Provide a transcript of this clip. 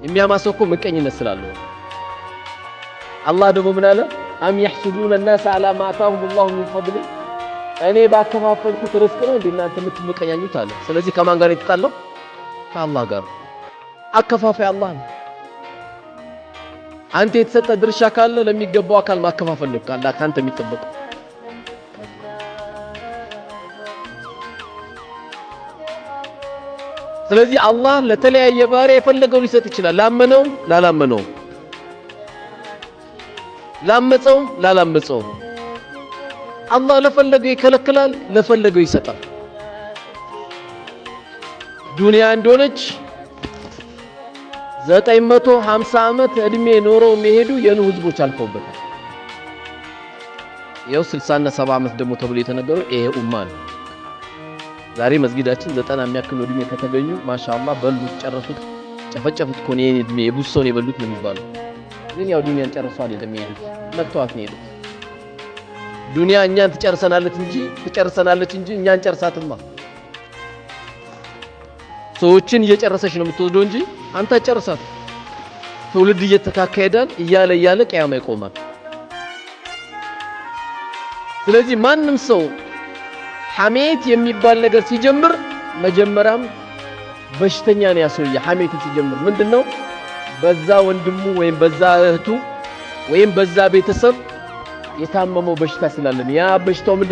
የሚያማሰው እኮ ምቀኝነት ስላለው አላህ ደግሞ ምን አለ አም يحسدون الناس على ما آتاهم الله من فضل እኔ ባከፋፈልኩት ርዝቅ ነው እናንተ የምትመቀኛኙት አለ ስለዚህ ከማን ጋር የተጣለው ከአላህ ጋር አከፋፋይ አላህ ነው አንተ የተሰጠ ድርሻ ካለ ለሚገባው አካል ማከፋፈል ነው ካንተ የሚጠበቅ ስለዚህ አላህ ለተለያየ ባሪያ የፈለገውን ሊሰጥ ይችላል ላመነው ላላመነው ላመፀው ላላመፀው አላህ ለፈለገው ይከለክላል ለፈለገው ይሰጣል ዱንያ እንደሆነች 950 ዓመት እድሜ ኖረው የሚሄዱ የኑ ህዝቦች አልፈውበታል ያው 60 እና 70 ዓመት ደግሞ ተብሎ የተነገረው ይሄ ኡማ ነው ዛሬ መስጊዳችን 90 የሚያክሉ እድሜ ከተገኙ ማሻአላህ በሉት ጨረሱት ጨፈጨፉት ኮኔ እድሜ የቡሶን የበሉት ነው የሚባለው ግን ያው ዱንያን ጨርሰው አይደለም የሚሄዱት መጥቷት ነው የሄዱት ዱንያ እኛን ትጨርሰናለች እንጂ እኛን ጨርሳትማ ሰዎችን እየጨረሰች ነው የምትወደው እንጂ አንተ ጨርሳት ትውልድ እየተካከዳል እያለ ቂያማ ይቆማል ስለዚህ ማንም ሰው ሐሜት የሚባል ነገር ሲጀምር መጀመሪያም በሽተኛ ነው ያሰውየ ሐሜት ሲጀምር ምንድነው በዛ ወንድሙ ወይም በዛ እህቱ ወይም በዛ ቤተሰብ የታመመው በሽታ ስላለን ያ በሽታው